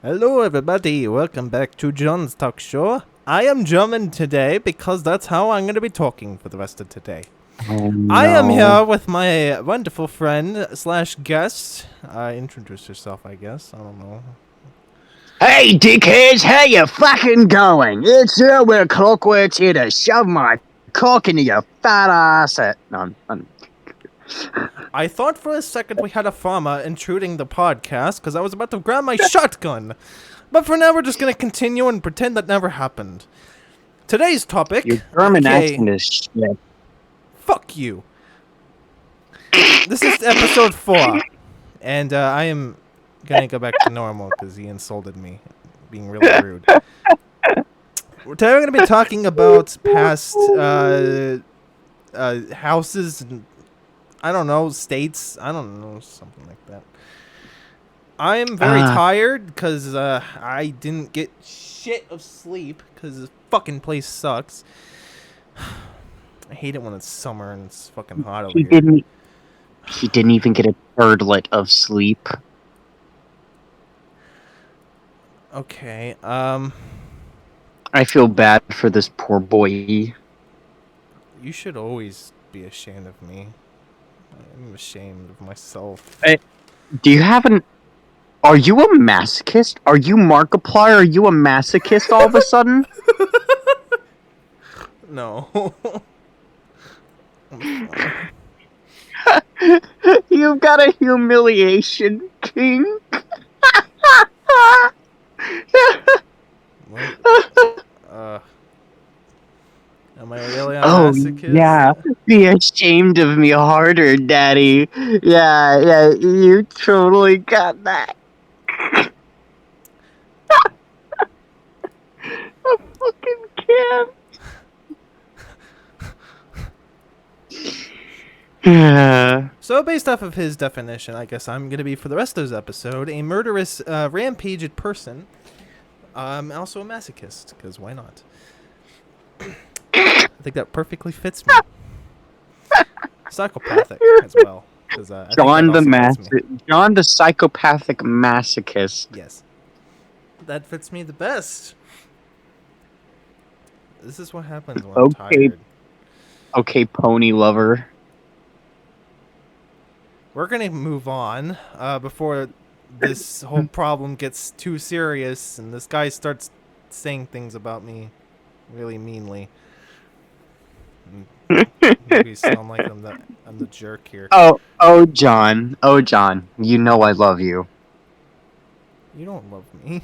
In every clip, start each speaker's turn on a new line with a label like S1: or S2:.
S1: Hello, everybody. Welcome back to John's Talk Show. I am German today because that's how I'm going to be talking for the rest of today.
S2: Oh
S1: I am
S2: no.
S1: here with my wonderful friend slash guest. Introduce yourself, I guess. I don't know.
S2: Hey, dickheads, how you fucking going? It's Uhrewerk Klockwerx here to shove my cock into your fat ass. No,
S1: I thought for a second we had a farmer intruding the podcast because I was about to grab my shotgun. But for now, we're just going to continue and pretend that never happened. Today's
S2: your
S1: topic,
S2: German
S1: aka,
S2: accent is shit.
S1: fuck you. This is episode 4. And I am gonna go back to normal because he insulted me, being really rude. Today we're gonna be talking about past houses and I don't know states. I don't know, something like that. I am very
S2: Ah,
S1: tired because I didn't get shit of sleep because this fucking place sucks. I hate it when it's summer and it's fucking hot over
S2: he
S1: here.
S2: didn't. He didn't even get a thirdlet of sleep.
S1: Okay,
S2: I feel bad for this poor boy.
S1: you should always be ashamed of me. I'm ashamed of myself.
S2: Eh, Do you have an? Are you a masochist? Are you Markiplier? Are you a masochist all of a sudden?
S1: No. I'm fine.
S2: You've got a humiliation king.
S1: What? Uh, am I really a
S2: Oh
S1: masochist?
S2: yeah, be ashamed of me harder, Daddy. Yeah, you totally got that. I fucking can.
S1: So, based off of his definition, I guess I'm gonna be for the rest of this episode a murderous, rampaged person. Also a masochist, because why not? I think that perfectly fits me. Psychopathic as well, because I think that also fits me.
S2: John the psychopathic masochist.
S1: Yes, that fits me the best. This is what happens when I'm
S2: Okay,
S1: tired.
S2: okay, pony lover.
S1: We're gonna move on before this whole problem gets too serious and this guy starts saying things about me really meanly. Maybe sound like I'm the jerk here.
S2: Oh, John, you know I love you.
S1: You don't love me.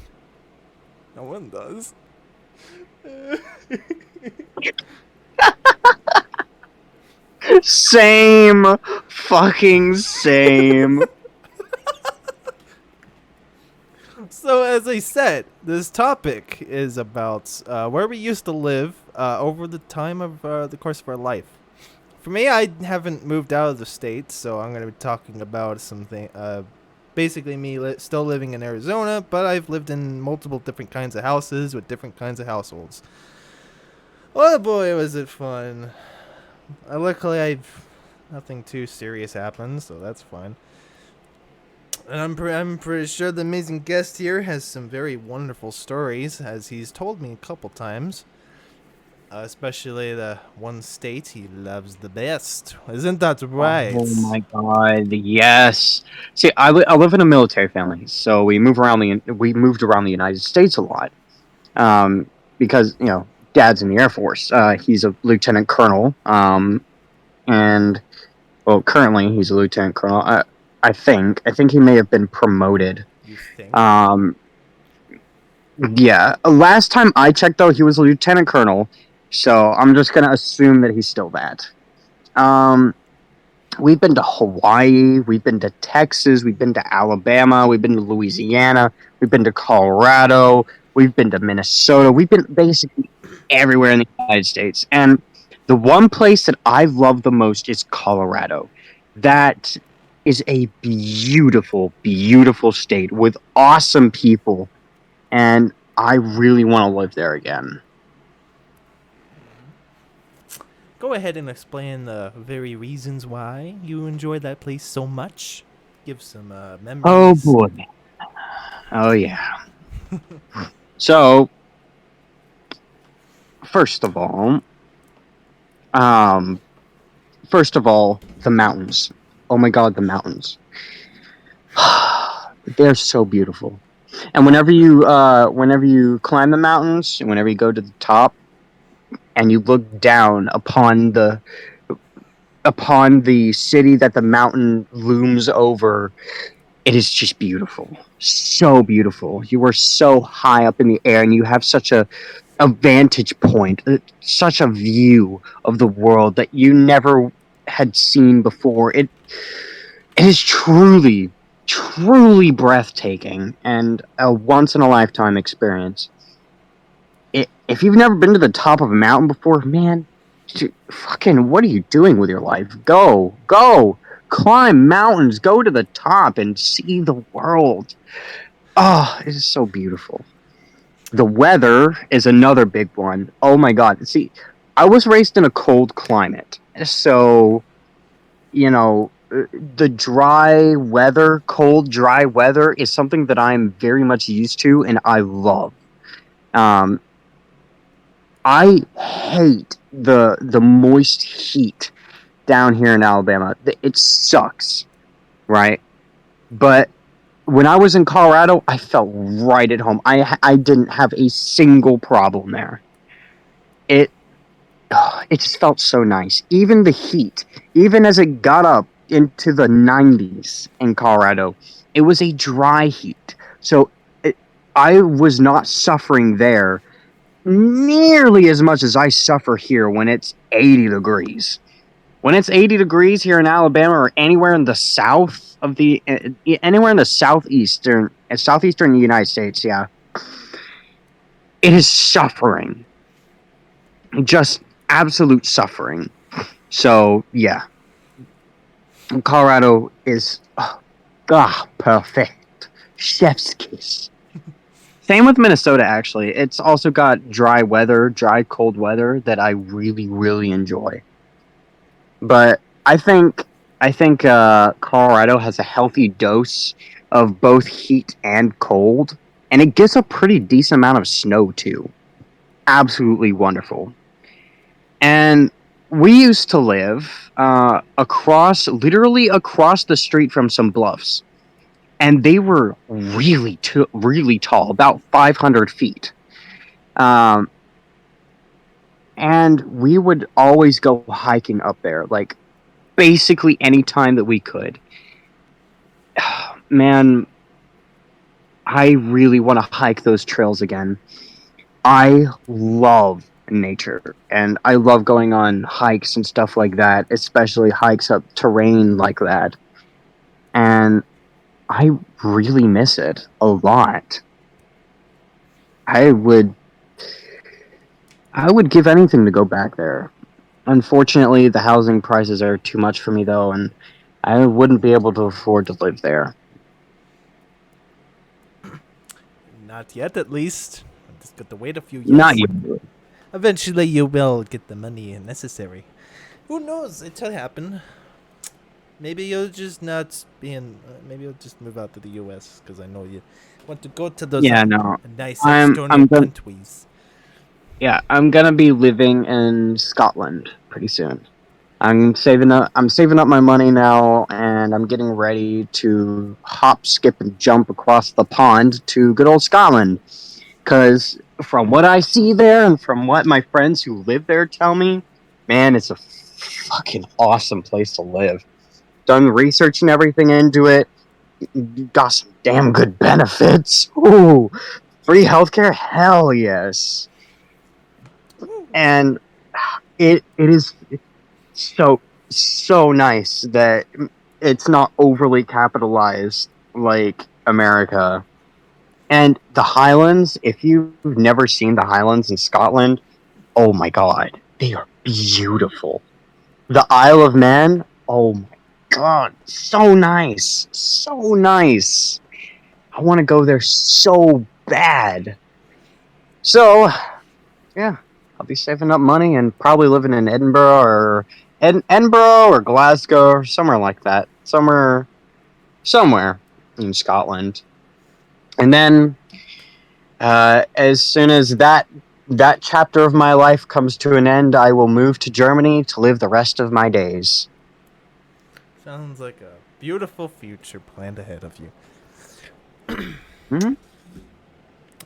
S1: No one does.
S2: Same, fucking same.
S1: So as I said, this topic is about where we used to live over the time of the course of our life. For me, I haven't moved out of the state, so I'm going to be talking about something. Basically, me still living in Arizona, but I've lived in multiple different kinds of houses with different kinds of households. Oh boy, was it fun! Luckily, I've nothing too serious happened, so that's fine. And I'm pretty sure the amazing guest here has some very wonderful stories, as he's told me a couple times. Especially the one state he loves the best. Isn't that right?
S2: Oh my god, yes. See, I live in a military family, so we moved around the United States a lot. Because Dad's in the Air Force. He's a lieutenant colonel. And well, currently he's a lieutenant colonel. I think he may have been promoted.
S1: You think?
S2: Um, yeah. Last time I checked, though, he was a lieutenant colonel. So I'm just gonna assume that he's still that. Um, we've been to Hawaii, we've been to Texas, we've been to Alabama, we've been to Louisiana, we've been to Colorado, we've been to Minnesota, we've been basically everywhere in the United States. And the one place that I've loved the most is Colorado. That is a beautiful, beautiful state with awesome people. And I really want to live there again.
S1: Go ahead and explain the very reasons why you enjoy that place so much. Give some
S2: Oh
S1: memories.
S2: boy. Oh yeah. So, first of all, um, the mountains. Oh my God, the mountains. They're so beautiful. And whenever you climb the mountains, and whenever you go to the top, and you look down upon the city that the mountain looms over, it is just beautiful. So beautiful. You are so high up in the air, and you have such a vantage point, such a view of the world that you never had seen before. It is truly breathtaking and a once in a lifetime experience. If you've never been to the top of a mountain before, man, fucking, what are you doing with your life? Go, climb mountains, go to the top and see the world. Oh, it is so beautiful. The weather is another big one. Oh my God. See, I was raised in a cold climate. So, you know, the dry weather, cold, dry weather is something that I'm very much used to and I love. Um, I hate the moist heat down here in Alabama. It sucks, right? But when I was in Colorado, I felt right at home. I didn't have a single problem there. It it just felt so nice. Even the heat, even as it got up into the 90s in Colorado, it was a dry heat. So I was not suffering there nearly as much as I suffer here when it's 80 degrees. When it's 80 degrees here in Alabama or anywhere in the south of the anywhere in the southeastern United States, yeah, it is suffering, just absolute suffering. So yeah, Colorado is perfect, chef's kiss. Same with Minnesota, actually. It's also got dry cold weather that I really enjoy. But I think Colorado has a healthy dose of both heat and cold, and it gets a pretty decent amount of snow too. Absolutely wonderful. And we used to live literally across the street from some bluffs, and they were really tall, about 500 feet. Um, and we would always go hiking up there, like basically any time that we could. Man, I really want to hike those trails again. I love nature and I love going on hikes and stuff like that, especially hikes up terrain like that. And I really miss it a lot. I would I would give anything to go back there. Unfortunately, the housing prices are too much for me though, and I wouldn't be able to afford to live there.
S1: Not yet, at least. Just got to wait a few
S2: Not
S1: years.
S2: you.
S1: Eventually, you will get the money necessary. Who knows? It'll happen. Maybe you'll just not be in. Maybe you'll just move out to the U.S. because I know you want to go to those
S2: Yeah, no.
S1: nice
S2: I'm
S1: external
S2: I'm gonna
S1: countries.
S2: Yeah, I'm gonna be living in Scotland pretty soon. I'm saving up my money now and I'm getting ready to hop, skip and jump across the pond to good old Scotland. Cause from what I see there and from what my friends who live there tell me, man, it's a fucking awesome place to live. Done research and everything into it. Got some damn good benefits. Ooh, free healthcare? Hell yes. And it is so so nice that it's not overly capitalized like America. And the Highlands, if you've never seen the Highlands in Scotland, oh my god, they are beautiful. The Isle of Man, oh my god, so nice. So nice. I want to go there so bad. So, yeah, I'll be saving up money and probably living in Edinburgh or Glasgow or somewhere like that. Somewhere in Scotland. And then As soon as that chapter of my life comes to an end, I will move to Germany to live the rest of my days.
S1: Sounds like a beautiful future planned ahead of you.
S2: Hmm.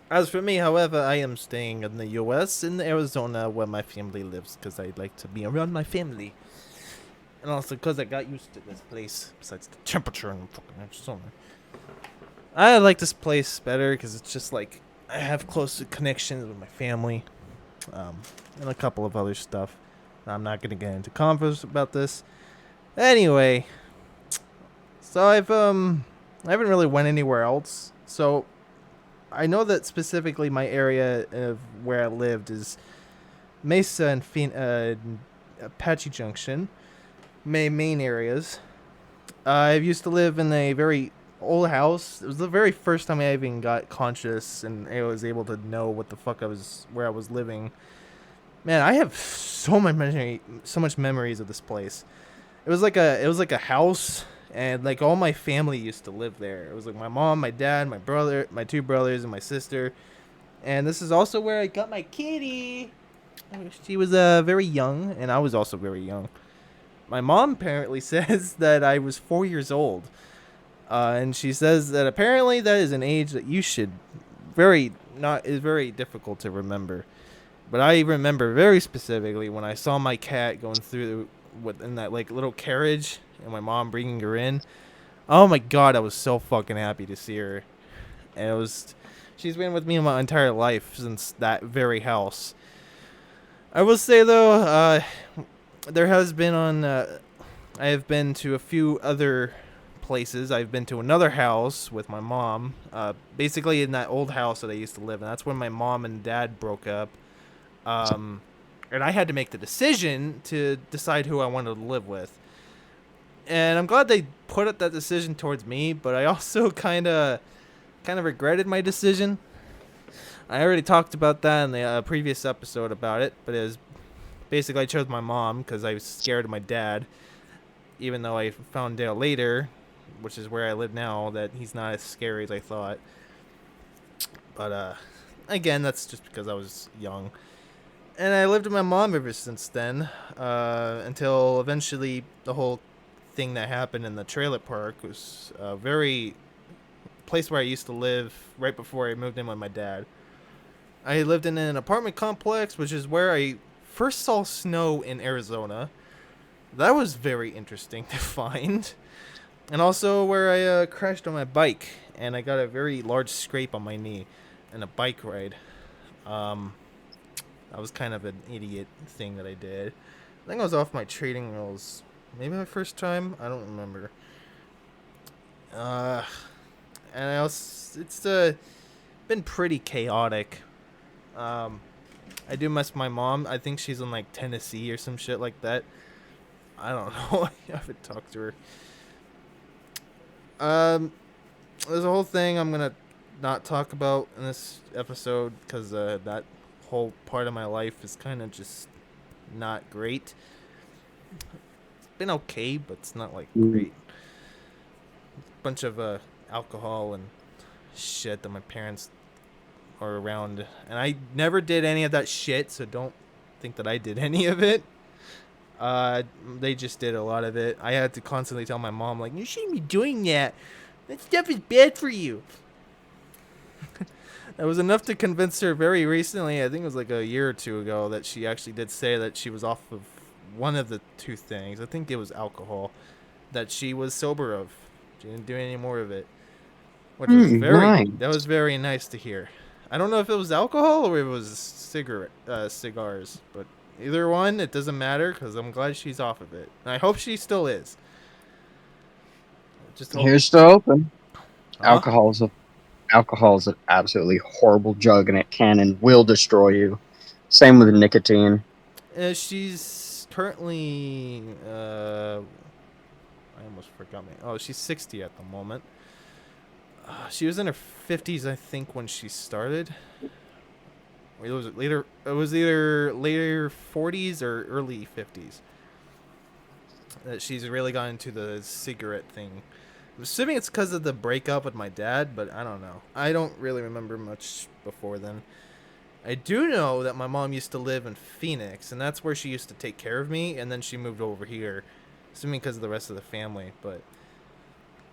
S1: As for me, however, I am staying in the U.S. in Arizona where my family lives because I like to be around my family. And also because I got used to this place, besides the temperature in fucking Arizona. I like this place better because it's just like I have close connections with my family, um, and a couple of other stuff. I'm not gonna get into converse about this. Anyway, so I haven't really went anywhere else. So I know that specifically my area of where I lived is Mesa and Apache Junction, main areas. I used to live in a very old house. It was the very first time I even got conscious and I was able to know what the fuck where I was living. Man, I have so much memories of this place. It was like a house, and like all my family used to live there. It was like my mom, my dad, my brother, my two brothers, and my sister. And this is also where I got my kitty. She was very young, and I was also very young. My mom apparently says that I was 4 years old. And she says that apparently that is an age that you should very not is very difficult to remember. But I remember very specifically when I saw my cat going through in that like little carriage and my mom bringing her in. Oh my god, I was so fucking happy to see her. And it was she's been with me my entire life since that very house. I will say though, there has been I have been to a few other places. I've been to another house with my mom, basically in that old house that I used to live in. That's when my mom and dad broke up. Um, and I had to make the decision to decide who I wanted to live with. And I'm glad they put up that decision towards me, but I also kind of regretted my decision. I already talked about that in the previous episode about it, but it was basically I chose my mom because I was scared of my dad, even though I found out later, which is where I live now, that he's not as scary as I thought. But again, that's just because I was young. And I lived with my mom ever since then, until eventually the whole thing that happened in the trailer park was a very place where I used to live right before I moved in with my dad. I lived in an apartment complex, which is where I first saw snow in Arizona. That was very interesting to find. And also where I crashed on my bike and I got a very large scrape on my knee in a bike ride. Um, that was kind of an idiot thing that I did. I think I was off my trading wheels. Maybe my first time. I don't remember. Uh, and I also, it's been pretty chaotic. Um, I do miss my mom. I think she's in like Tennessee or some shit like that. I don't know. I haven't talked to her. Um, there's a whole thing I'm gonna not talk about in this episode because that whole part of my life is kind of just not great. It's been okay, but it's not like great. Bunch of alcohol and shit that my parents are around, and I never did any of that shit, so don't think that I did any of it. They just did a lot of it. I had to constantly tell my mom, like, you shouldn't be doing that. That stuff is bad for you. It was enough to convince her very recently, I think it was like a year or two ago, that she actually did say that she was off of one of the two things. I think it was alcohol that she was sober of. She didn't do any more of it, which was
S2: Right.
S1: that was very nice to hear. I don't know if it was alcohol or it was cigars, but either one, it doesn't matter because I'm glad she's off of it. And I hope she still is. Just hope.
S2: Here's still open.
S1: Huh?
S2: Alcohol is a Alcohol is an absolutely horrible drug, and it can and will destroy you. Same with nicotine.
S1: She's currently. I almost forgot me. Oh, she's 60 at the moment. She was in her 50s, I think, when she started. It was later. It was either later 40s or early 50s that she's really got into the cigarette thing. I'm assuming it's because of the breakup with my dad, but I don't know. I don't really remember much before then. I do know that my mom used to live in Phoenix, and that's where she used to take care of me, and then she moved over here, assuming because of the rest of the family. But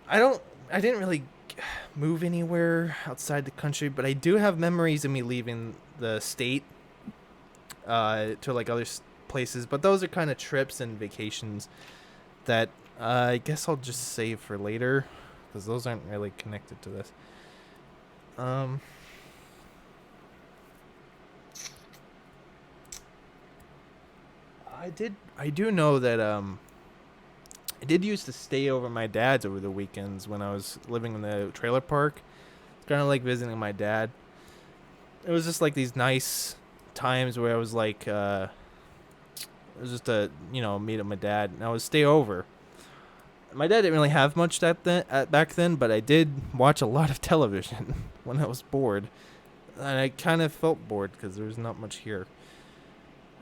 S1: I don't. I didn't really move anywhere outside the country, but I do have memories of me leaving the state to like other places. But those are kind of trips and vacations that I guess I'll just save for later, because those aren't really connected to this. Um, I do know that I did used to stay over my dad's over the weekends when I was living in the trailer park. It's kind of like visiting my dad. It was just like these nice times where I was like, it was just a meet up my dad, and I would stay over. My dad didn't really have much back then, but I did watch a lot of television when I was bored, and I kind of felt bored because there was not much here.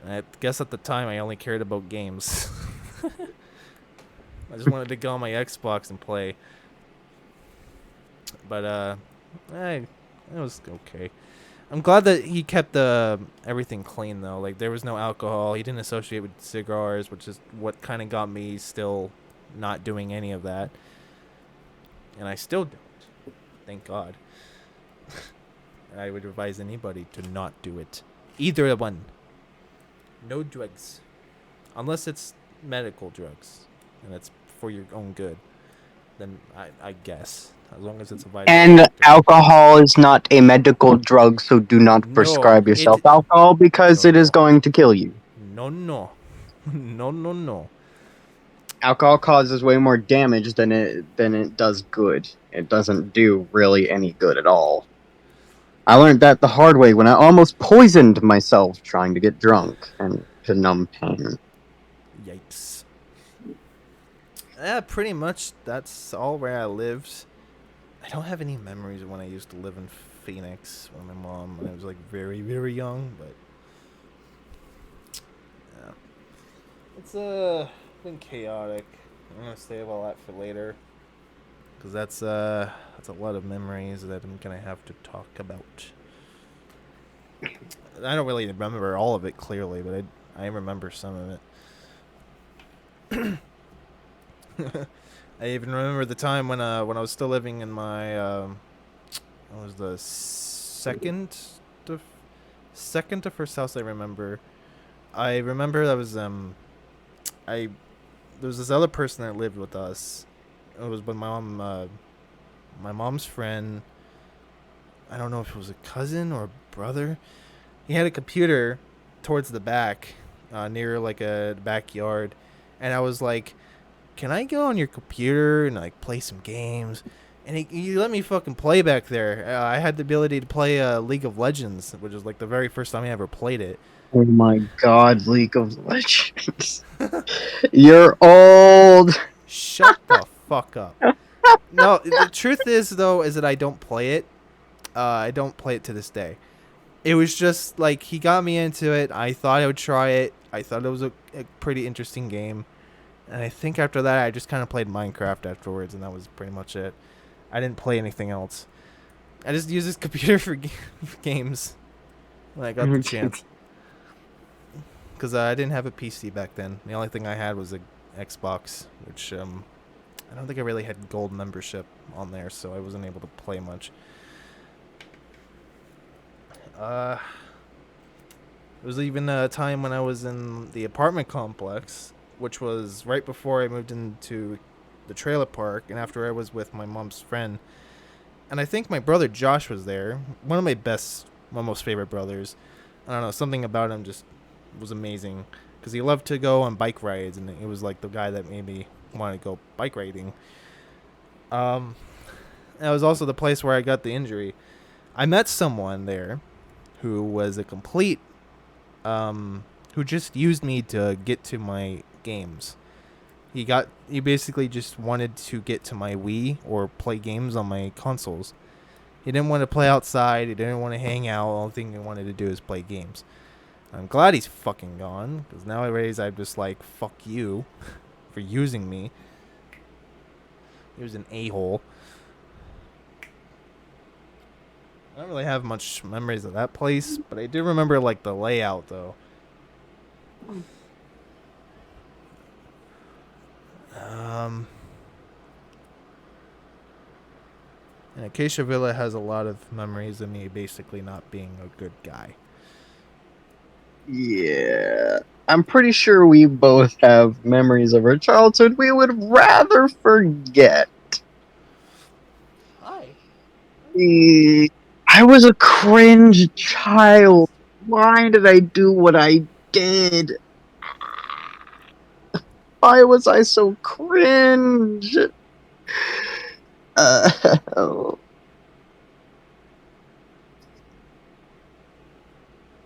S1: And I guess at the time I only cared about games. I just wanted to go on my Xbox and play. But it was okay. I'm glad that he kept everything clean though. Like there was no alcohol. He didn't associate with cigars, which is what kind of got me still not doing any of that. And I still don't. Thank God. I would advise anybody to not do it. Either one. No drugs. Unless it's medical drugs. And it's for your own good. Then I guess. As long as it's a vitamin.
S2: And alcohol is not a medical drug, so do not
S1: No,
S2: prescribe yourself alcohol because
S1: no,
S2: it is
S1: no.
S2: going to kill you.
S1: No, no. No, no, no.
S2: Alcohol causes way more damage than it does good. It doesn't do really any good at all. I learned that the hard way when I almost poisoned myself trying to get drunk and to numb pain.
S1: Yikes. Yeah, pretty much that's all where I lived. I don't have any memories of when I used to live in Phoenix with my mom when I was like very, very young, but yeah. It's been chaotic. I'm gonna save all that for later. Cause that's a lot of memories that I'm gonna have to talk about. I don't really remember all of it clearly, but I remember some of it. I even remember the time when I was still living in my what was the to second to first house I remember. I remember that was I there was this other person that lived with us. It was with my mom's friend. I don't know if it was a cousin or a brother. He had a computer towards the back, near like a backyard, and I was like, "Can I go on your computer and like play some games?" And he let me fucking play back there. I had the ability to play League of Legends, which was like the very first time I ever played it.
S2: Oh my god, League of Legends. You're old.
S1: Shut the fuck up. No, the truth is though is that I don't play it. I don't play it to this day. It was just like he got me into it. I thought I would try it. I thought it was a pretty interesting game. And I think after that, I just kind of played Minecraft afterwards, and that was pretty much it. I didn't play anything else. I just used this computer for games when I got the chance. Because I didn't have a PC back then. The only thing I had was a Xbox, which I don't think I really had gold membership on there, so I wasn't able to play much. There was even a time when I was in the apartment complex, which was right before I moved into the trailer park, and after I was with my mom's friend. And I think my brother Josh was there. One of my most favorite brothers. I don't know, something about him just was amazing. Because he loved to go on bike rides, and he was like the guy that made me want to go bike riding. That was also the place where I got the injury. I met someone there who was a complete who just used me to get to my games. He basically just wanted to get to my Wii or play games on my consoles. He didn't want to play outside. He didn't want to hang out. The only thing he wanted to do is play games. I'm glad he's fucking gone, because nowadays I'm just like, fuck you for using me. He was an a-hole. I don't really have much memories of that place, but I do remember like the layout though. Um, and Acacia Villa has a lot of memories of me basically not being a good guy.
S2: Yeah. I'm pretty sure we both have memories of our childhood we would rather forget.
S1: Hi.
S2: I was a cringe child. Why did I do what I did? Why was I so cringe? Oh.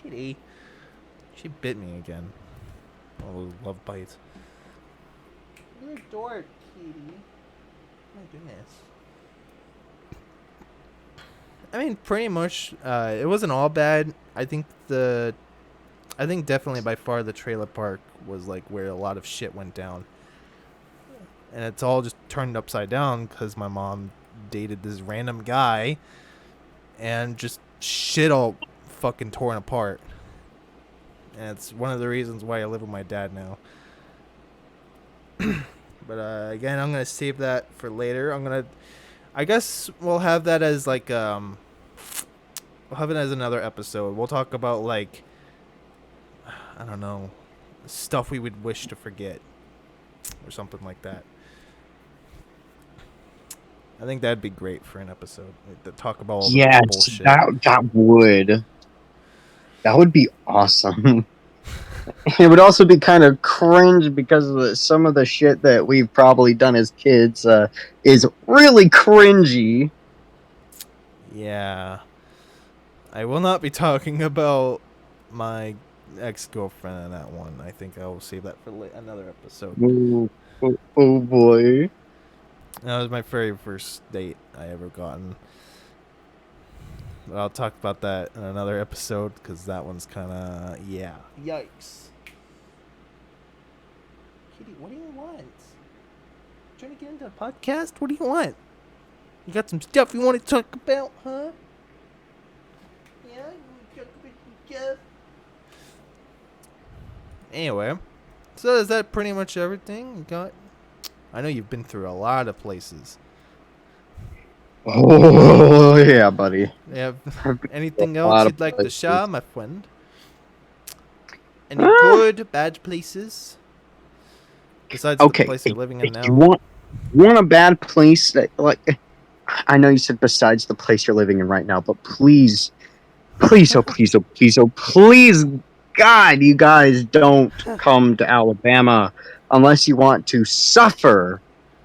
S1: Kitty. She bit me again. All those love bites. You're a dork, Kitty. My goodness. I mean, pretty much, it wasn't all bad. I think definitely by far the trailer park was like where a lot of shit went down, and it's all just turned upside down because my mom dated this random guy, and just shit all fucking torn apart. And it's one of the reasons why I live with my dad now. But again, I'm gonna save that for later. I guess we'll have that as like we'll have it as another episode. We'll talk about like, I don't know, stuff we would wish to forget or something like that. I think that'd be great for an episode to talk about all the
S2: Yes,
S1: bullshit.
S2: that would be awesome. It would also be kind of cringe because of some of the shit that we've probably done as kids is really cringy.
S1: Yeah. I will not be talking about my ex-girlfriend in that one. I think I will save that for another episode.
S2: Oh boy.
S1: That was my very first date I ever gotten. But I'll talk about that in another episode because that one's kind of, yeah. Yikes. Kitty, what do you want? Trying to get into a podcast? What do you want? You got some stuff you want to talk about, huh? Yeah, you want to talk about some stuff? Anyway, so is that pretty much everything you got? I know you've been through a lot of places.
S2: Oh yeah, buddy.
S1: Yeah.
S2: I've been
S1: Anything
S2: to a
S1: else
S2: lot of
S1: you'd like to
S2: places.
S1: share, my friend? Any
S2: Ah,
S1: good, bad places besides the
S2: okay,
S1: place you're living in
S2: if you
S1: now?
S2: want a bad place that like I know you said besides the place you're living in right now, but please, please, oh please, oh please, oh please, God, you guys don't come to Alabama unless you want to suffer.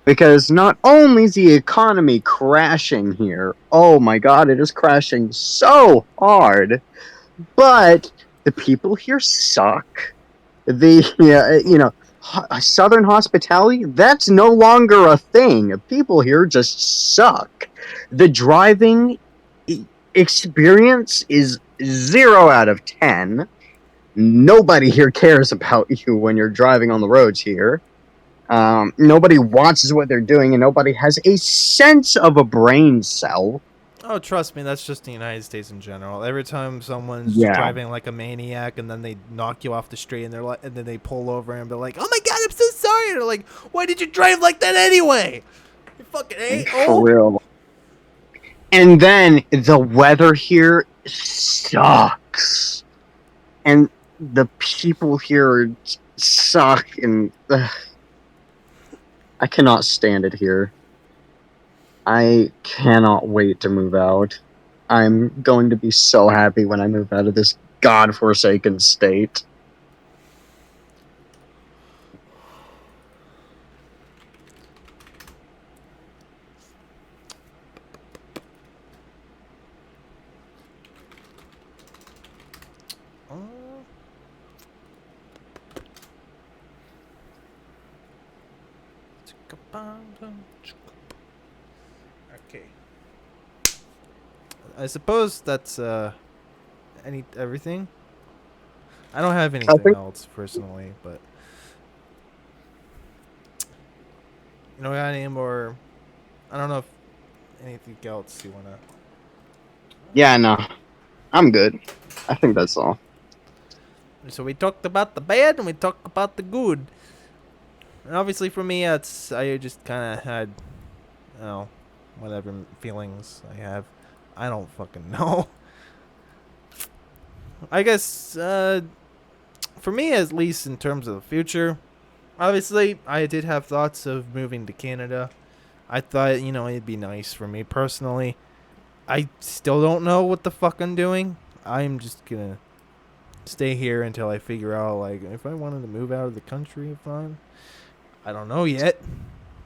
S2: Because not only is the economy crashing here, oh my God, it is crashing so hard, but the people here suck. The Southern hospitality, that's no longer a thing. People here just suck. The driving experience is 0 out of 10. Nobody here cares about you when you're driving on the roads here. Nobody watches what they're doing, and nobody has a sense of a brain cell.
S1: Oh, trust me, that's just the United States in general. Every time someone's
S2: Yeah.
S1: driving like a maniac and then they knock you off the street and they're like, and then they pull over and they're like, "Oh my God, I'm so sorry." And they're like, "Why did you drive like that anyway? You fucking
S2: For
S1: a-hole."
S2: real. And then the weather here sucks. And the people here suck, and I cannot stand it here. I cannot wait to move out. I'm going to be so happy when I move out of this godforsaken state.
S1: Oh. Okay. I suppose that's everything. I don't have
S2: I
S1: anything
S2: think
S1: else personally, but you know, got any more I don't know if anything else you wanna.
S2: Yeah, no, I'm good. I think that's all.
S1: So we talked about the bad and we talked about the good. And obviously for me, it's I just kind of had, you know, whatever feelings I have. I don't fucking know. I guess for me, at least in terms of the future, obviously I did have thoughts of moving to Canada. I thought, you know, it'd be nice for me personally. I still don't know what the fuck I'm doing. I'm just gonna stay here until I figure out, like, if I wanted to move out of the country, fine. I don't know yet.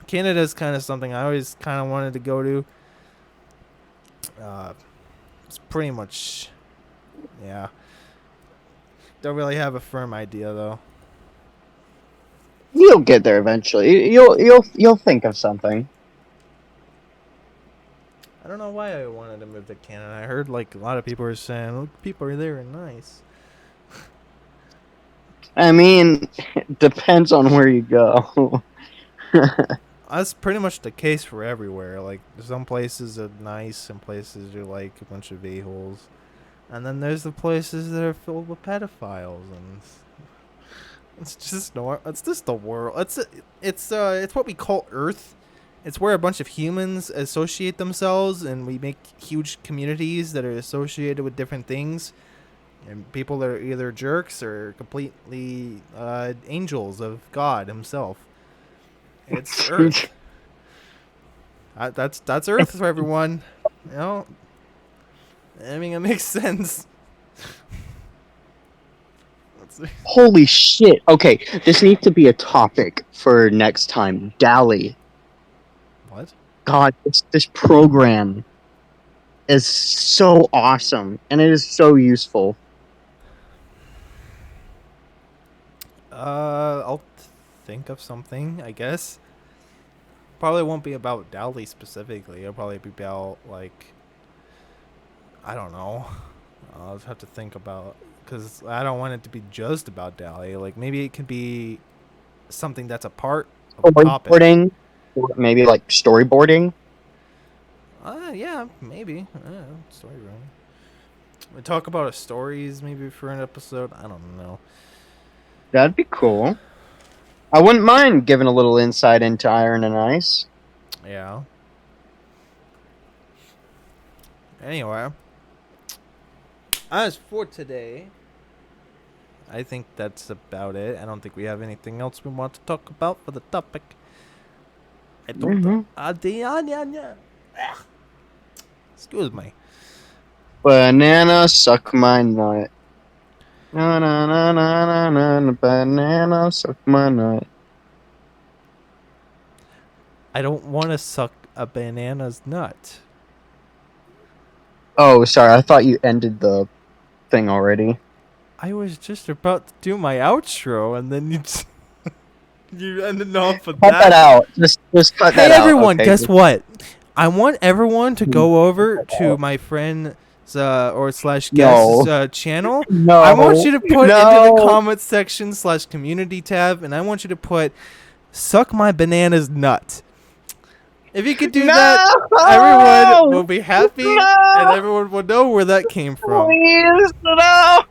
S1: Canada's kind of something I always kind of wanted to go to. It's pretty much, yeah. Don't really have a firm idea though.
S2: You'll get there eventually. You'll think of something.
S1: I don't know why I wanted to move to Canada. I heard like a lot of people are saying, "Look, people are there and nice."
S2: I mean, it depends on where you go.
S1: That's pretty much the case for everywhere. Like some places are nice, some places are like a bunch of a-holes, and then there's the places that are filled with pedophiles, and it's just it's just the world. It's what we call Earth. It's where a bunch of humans associate themselves, and we make huge communities that are associated with different things. And people that are either jerks or completely angels of God Himself. It's Earth. That's Earth for everyone. You know, I mean, it makes sense.
S2: Holy shit. Okay, this needs to be a topic for next time. Dally.
S1: What?
S2: God, this program is so awesome, and it is so useful.
S1: I'll think of something, I guess. Probably won't be about Dowley specifically. It'll probably be about, like, I don't know. I'll have to think about, because I don't want it to be just about Dowley. Like, maybe it could be something that's a part of the topic.
S2: Storyboarding, or maybe like storyboarding.
S1: Yeah, maybe. Story writing. We talk about stories maybe for an episode. I don't know.
S2: That'd be cool. I wouldn't mind giving a little insight into Iron and Ice.
S1: Yeah. Anyway, as for today, I think that's about it. I don't think we have anything else we want to talk about for the topic. I don't. Excuse me.
S2: Banana, suck my nut. Na na na na na na. Banana, suck my nut.
S1: I don't want to suck a banana's nut.
S2: Oh, sorry. I thought you ended the thing already.
S1: I was just about to do my outro, and then you just you ended off with
S2: Cut that out. Just cut that out.
S1: Hey everyone,
S2: okay?
S1: guess what? I want everyone to go over to my friend's /guest's channel.
S2: No.
S1: I want you to put into the comments section /community tab, and I want you to put "suck my banana's nut." If you could do that, everyone will be happy, and everyone will know where that came from.
S2: Please, no.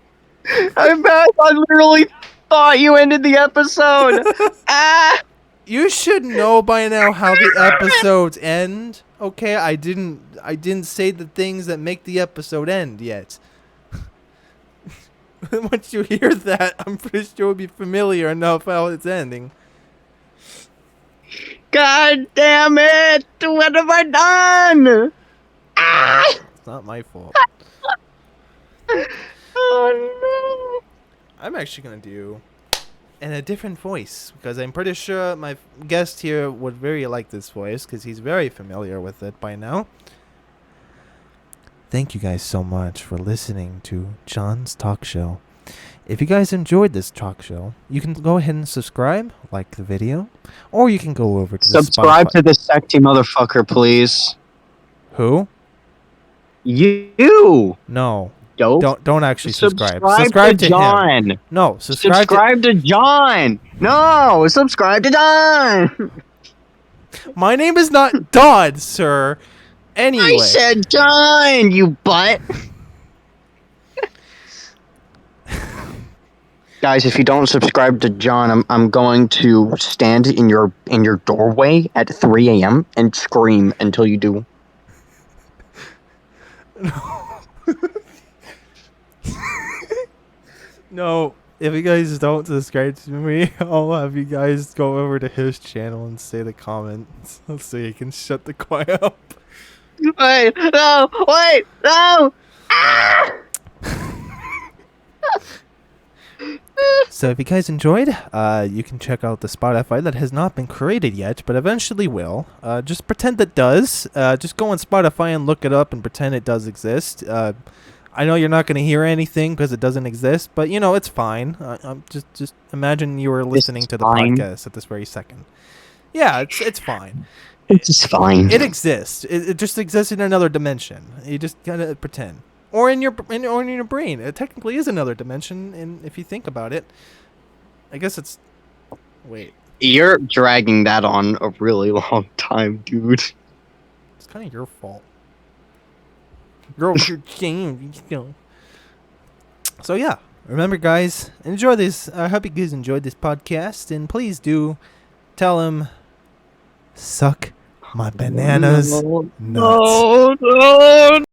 S2: I literally thought you ended the episode.
S1: You should know by now how the episodes end. Okay, I didn't say the things that make the episode end yet. Once you hear that, I'm pretty sure it'll be familiar enough how it's ending.
S2: God damn it! What have I done?
S1: It's not my fault.
S2: Oh no!
S1: I'm actually gonna do in a different voice because I'm pretty sure my guest here would very like this voice because he's very familiar with it by now. Thank you guys so much for listening to John's Talk Show. If you guys enjoyed this talk show, you can go ahead and subscribe, like the video, or you can go over to
S2: Subscribe
S1: the
S2: to this sexy motherfucker, please.
S1: Who?
S2: You.
S1: No.
S2: Dope.
S1: Don't actually subscribe.
S2: Subscribe to
S1: John.
S2: Him.
S1: No,
S2: subscribe to John. No, subscribe to John.
S1: My name is not Dodd, sir.
S2: I
S1: Anyway.
S2: said John, you butt. Guys, if you don't subscribe to John, I'm going to stand in your doorway at 3 a.m. and scream until you do.
S1: No, if you guys don't subscribe to me, I'll have you guys go over to his channel and say the comments so you can shut the quiet up.
S2: Wait, no, wait, no! Ah!
S1: So if you guys enjoyed, you can check out the Spotify that has not been created yet, but eventually will. Just pretend it does. Just go on Spotify and look it up and pretend it does exist. I know you're not going to hear anything because it doesn't exist, but you know it's fine. Just imagine you were listening to the podcast at this very second. Yeah, it's fine.
S2: It's fine.
S1: It exists. It just exists in another dimension. You just gotta pretend, or in your brain. It technically is another dimension, and if you think about it, I guess it's. Wait.
S2: You're dragging that on a really long time, dude.
S1: It's kind of your fault. Girl, you're So yeah, remember, guys, enjoy this. I hope you guys enjoyed this podcast, and please do tell him, suck my bananas nuts.
S2: No.